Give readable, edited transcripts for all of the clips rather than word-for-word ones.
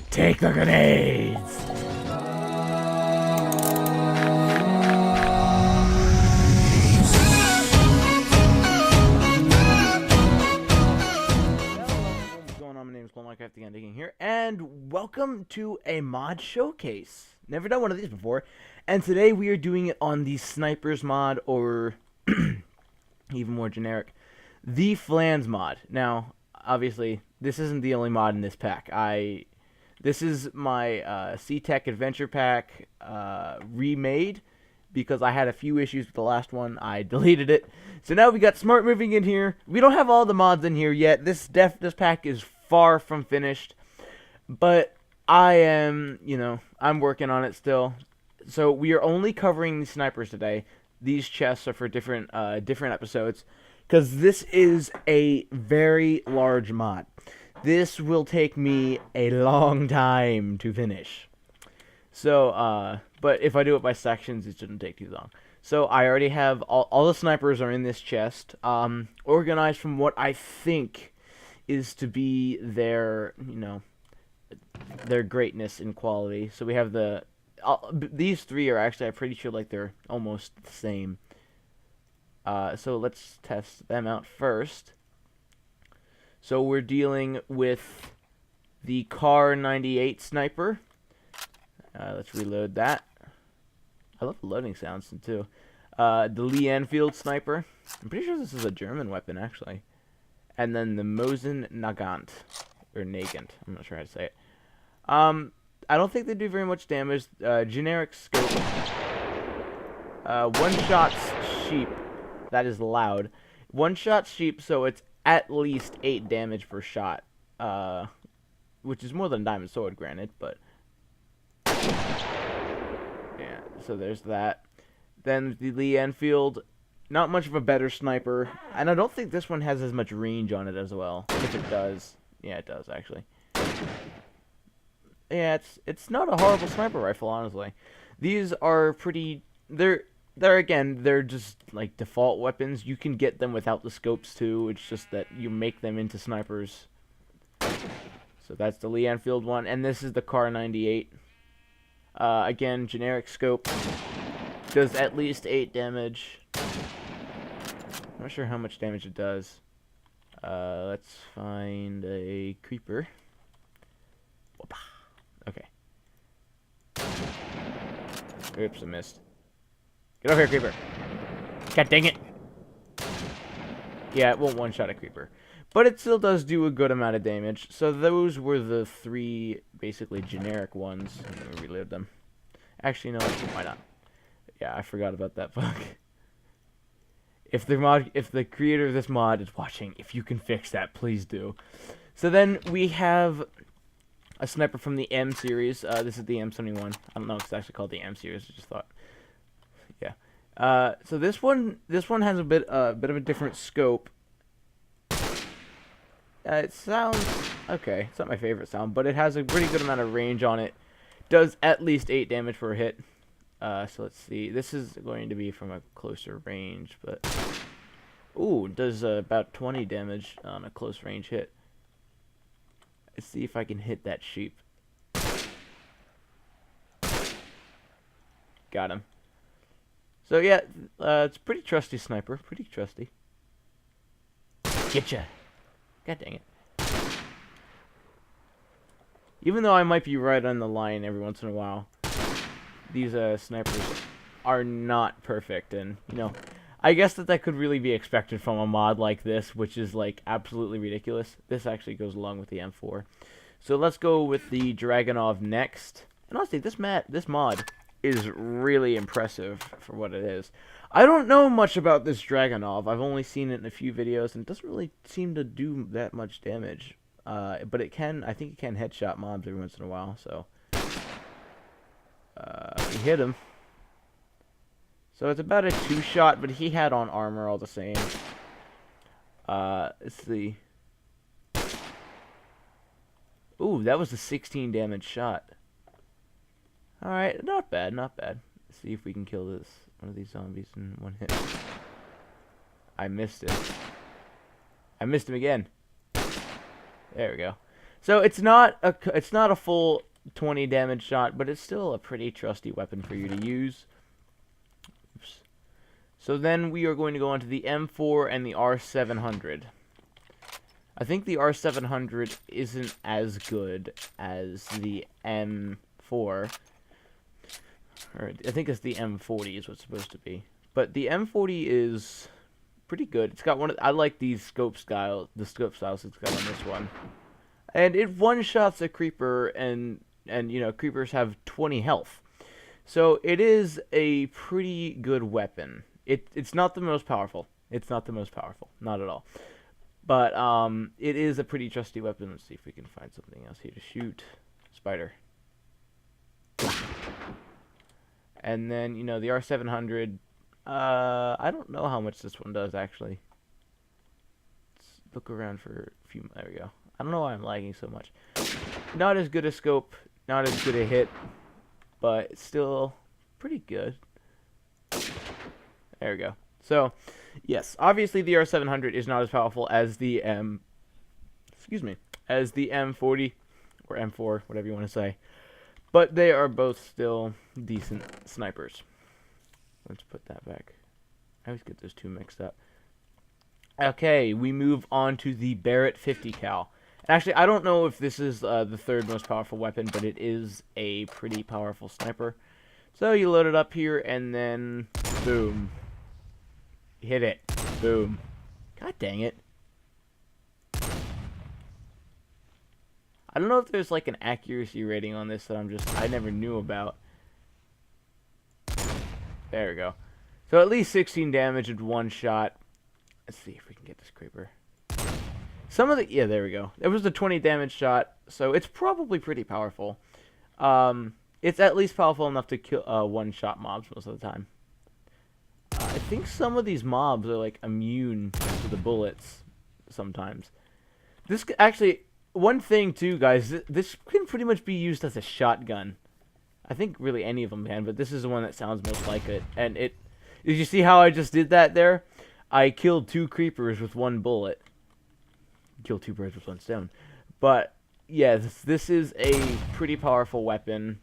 Take the grenades! What's going on? My name is Minecraft the Digging here, and welcome to a mod showcase. Never done one of these before, and today we are doing it on the Snipers mod, or even more generic, the Flans mod. Now, obviously, this isn't the only mod in this pack. This is my C-Tech Adventure Pack remade because I had a few issues with the last one. I deleted it. So now we got Smart Moving in here. We don't have all the mods in here yet. This pack is far from finished, but I am, I'm working on it still. So we are only covering the snipers today. These chests are for different episodes, because this is a very large mod. This will take me a long time to finish. So, but if I do it by sections, it shouldn't take too long. So I already have all the snipers are in this chest, organized from what I think is to be their, their greatness in quality. So we have these three are actually, I'm pretty sure, like, they're almost the same. So let's test them out first. So we're dealing with the Car 98 sniper. Let's reload that. I love the loading sounds too. The Lee Enfield sniper. I'm pretty sure this is a German weapon, actually. And then the Mosin Nagant, or Nagant. I'm not sure how to say it. I don't think they do very much damage. Generic scope. One-shot sheep. That is loud. One-shot sheep, so it's at least 8 damage per shot. Which is more than Diamond Sword, granted, but... yeah, so there's that. Then the Lee Enfield. Not much of a better sniper. And I don't think this one has as much range on it as well. If it does. Yeah, it does, actually. Yeah, it's not a horrible sniper rifle, honestly. These are pretty... They're just, like, default weapons. You can get them without the scopes, too. It's just that you make them into snipers. So that's the Lee Enfield one. And this is the Car 98. Again, generic scope. Does at least 8 damage. I'm not sure how much damage it does. Let's find a creeper. Okay. Oops, I missed. Get over here, creeper. God dang it. Yeah, it won't one-shot a creeper. But it still does do a good amount of damage. So those were the three, basically, generic ones. I'm going to reload them. Actually, no, why not? Yeah, I forgot about that bug. If the creator of this mod is watching, if you can fix that, please do. So then we have a sniper from the M series. This is the M71. I don't know if it's actually called the M series. I just thought. Yeah. So this one has a bit of a different scope. It sounds okay. It's not my favorite sound, but it has a pretty good amount of range on it. Does at least 8 damage per hit. So let's see. This is going to be from a closer range, but ooh, does about 20 damage on a close range hit. Let's see if I can hit that sheep. Got him. So yeah, it's a pretty trusty sniper. Pretty trusty. Getcha. God dang it. Even though I might be right on the line every once in a while, these snipers are not perfect, and I guess that could really be expected from a mod like this, which is like absolutely ridiculous. This actually goes along with the M4. So let's go with the Dragunov next. And honestly, this mod is really impressive for what it is. I don't know much about this Dragunov. I've only seen it in a few videos, and it doesn't really seem to do that much damage. But it can, I think it can headshot mobs every once in a while, so... we hit him. So it's about a 2-shot, but he had on armor all the same. Let's see. Ooh, that was a 16 damage shot. Alright, not bad, not bad. Let's see if we can kill one of these zombies in one hit. I missed him. I missed him again. There we go. So it's not a full 20 damage shot, but it's still a pretty trusty weapon for you to use. Oops. So then we are going to go on to the M4 and the R700. I think the R700 isn't as good as the M4. Or I think it's the M40 is what's supposed to be. But the M40 is pretty good. It's got I like the scope styles it's got on this one. And it one-shots a creeper, and you know, creepers have 20 health. So it is a pretty good weapon. It's not the most powerful. It's not the most powerful. Not at all. But it is a pretty trusty weapon. Let's see if we can find something else here to shoot. Spider. And then, you know, the R700. I don't know how much this one does, actually. Let's look around for a few. There we go. I don't know why I'm lagging so much. Not as good a scope, not as good a hit, but it's still pretty good. There we go. So, yes, obviously the R700 is not as powerful as the as the M40 or M4, whatever you want to say. But they are both still decent snipers. Let's put that back. I always get those two mixed up. Okay, we move on to the Barrett 50 cal. Actually, I don't know if this is the third most powerful weapon, but it is a pretty powerful sniper. So you load it up here, and then boom. Hit it. Boom. God dang it. I don't know if there's like an accuracy rating on this that I never knew about. There we go. So at least 16 damage in one shot. Let's see if we can get this creeper. Yeah, there we go. It was a 20 damage shot, so it's probably pretty powerful. It's at least powerful enough to kill one-shot mobs most of the time. I think some of these mobs are like immune to the bullets sometimes. This actually, one thing too, guys, this can pretty much be used as a shotgun. I think really any of them can, but this is the one that sounds most like it. And did you see how I just did that there? I killed 2 creepers with 1 bullet. Kill 2 birds with 1 stone. But yeah, this is a pretty powerful weapon.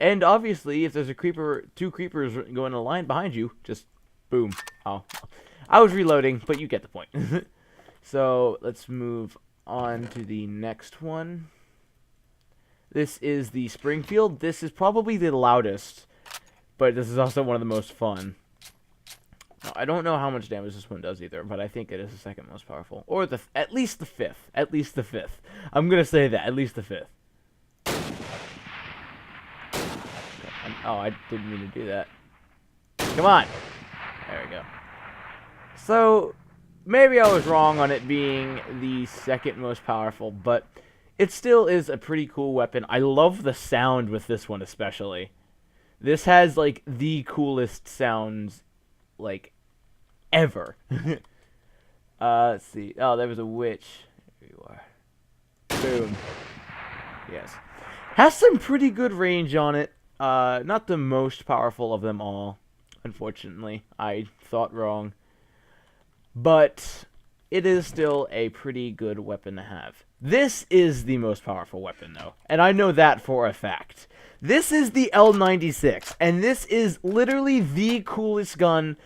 And obviously, if there's a 2 creepers going in a line behind you, just boom. Oh, I was reloading, but you get the point. So let's move on to the next one. This is the Springfield. This is probably the loudest, but this is also one of the most fun. Now, I don't know how much damage this one does either, but I think it is the second most powerful. Or at least the fifth. At least the 5th. I'm going to say that. At least the 5th. Oh, I didn't mean to do that. Come on. There we go. So, maybe I was wrong on it being the second most powerful, but it still is a pretty cool weapon. I love the sound with this one especially. This has, like, the coolest sounds, like, ever. Let's see. Oh, there was a witch. Here you are. Boom. Yes. Has some pretty good range on it. Not the most powerful of them all, unfortunately. I thought wrong. But it is still a pretty good weapon to have. This is the most powerful weapon, though. And I know that for a fact. This is the L96, and this is literally the coolest gun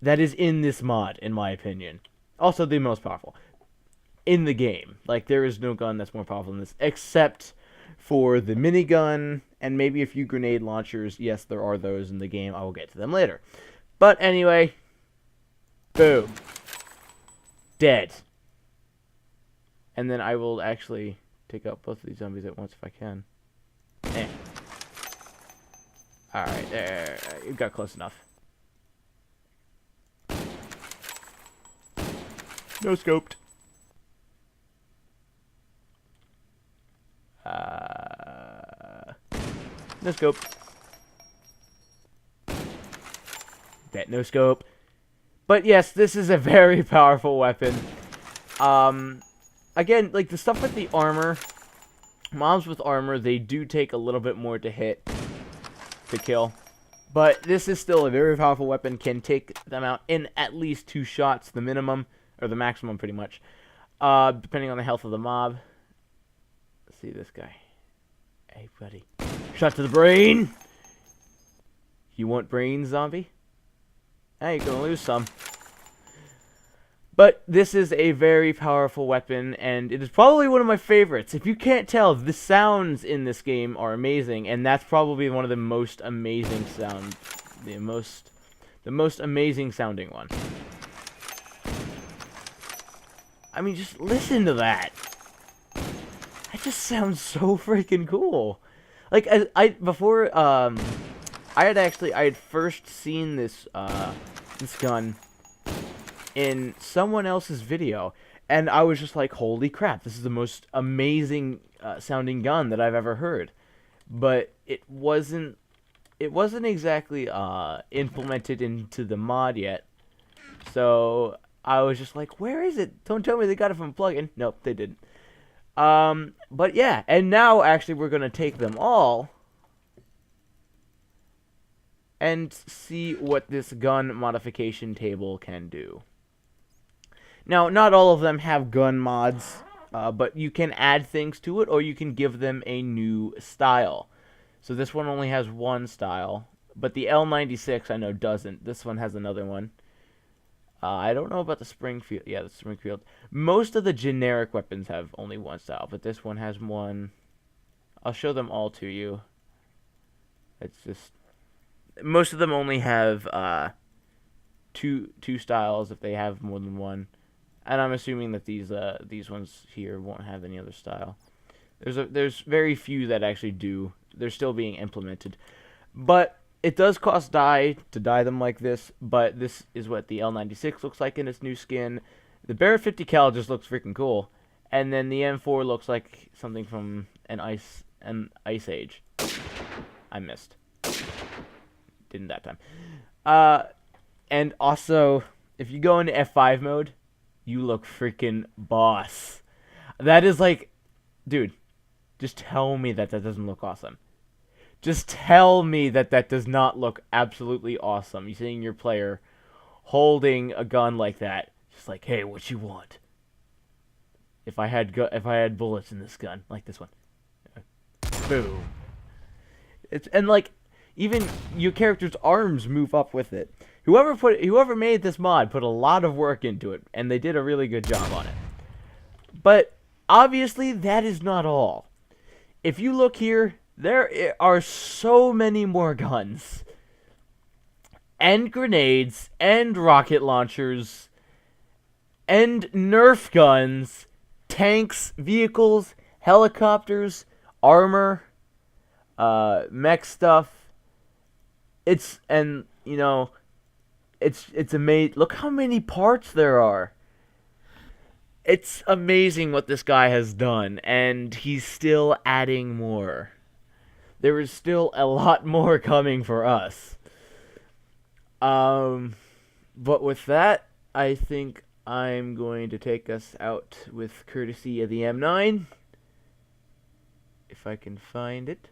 that is in this mod, in my opinion. Also the most powerful in the game. Like, there is no gun that's more powerful than this, except for the minigun and maybe a few grenade launchers. Yes, there are those in the game. I will get to them later. But anyway, boom. Dead. And then I will actually take out both of these zombies at once if I can. Eh. Alright, there. You got close enough. No scoped. No scope. That no scope. But yes, this is a very powerful weapon. Again, like the stuff with the armor, mobs with armor, they do take a little bit more to hit, to kill. But this is still a very powerful weapon, can take them out in at least 2 shots, the minimum, or the maximum pretty much, depending on the health of the mob. Let's see this guy. Hey, buddy. Shot to the brain. You want brains, zombie? Hey, you're gonna lose some. But this is a very powerful weapon, and it is probably one of my favorites. If you can't tell, the sounds in this game are amazing, and that's probably one of the most amazing sounds. The most amazing sounding one. I mean, just listen to that. That just sounds so freaking cool. Like, I had first seen this this gun in someone else's video, and I was just like, holy crap, this is the most amazing sounding gun that I've ever heard. But it wasn't exactly implemented into the mod yet, so I was just like, where is it? Don't tell me they got it from a plugin. Nope, they didn't. But yeah, and now actually we're gonna take them all and see what this gun modification table can do. Now, not all of them have gun mods, but you can add things to it, or you can give them a new style. So this one only has one style, but the L96 I know doesn't. This one has another one. I don't know about the Springfield. Yeah, the Springfield. Most of the generic weapons have only one style, but this one has one. I'll show them all to you. It's just... most of them only have two styles if they have more than one. And I'm assuming that these ones here won't have any other style. There's very few that actually do. They're still being implemented. But it does cost dye to dye them like this, but this is what the L96 looks like in its new skin. The Barrett 50 cal just looks freaking cool. And then the M4 looks like something from an Ice Age. I missed. Didn't that time. And also, if you go into F5 mode, you look freaking boss. That is like, dude, just tell me that doesn't look awesome. Just tell me that does not look absolutely awesome. You seeing your player holding a gun like that, just like, hey, what you want? If I had bullets in this gun, like this one, boom. And like, even your character's arms move up with it. Whoever made this mod put a lot of work into it, and they did a really good job on it. But obviously, that is not all. If you look here, there are so many more guns, and grenades, and rocket launchers, and Nerf guns, tanks, vehicles, helicopters, armor, mech stuff. It's amazing. Look how many parts there are. It's amazing what this guy has done, and he's still adding more. There is still a lot more coming for us. But with that, I think I'm going to take us out with courtesy of the M9. If I can find it.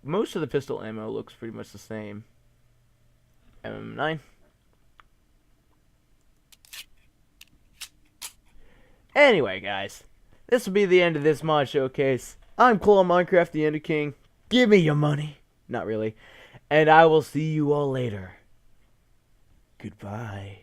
Most of the pistol ammo looks pretty much the same. M9. Anyway, guys, this will be the end of this mod showcase. I'm Claw Minecraft, the Ender King. Give me your money. Not really. And I will see you all later. Goodbye.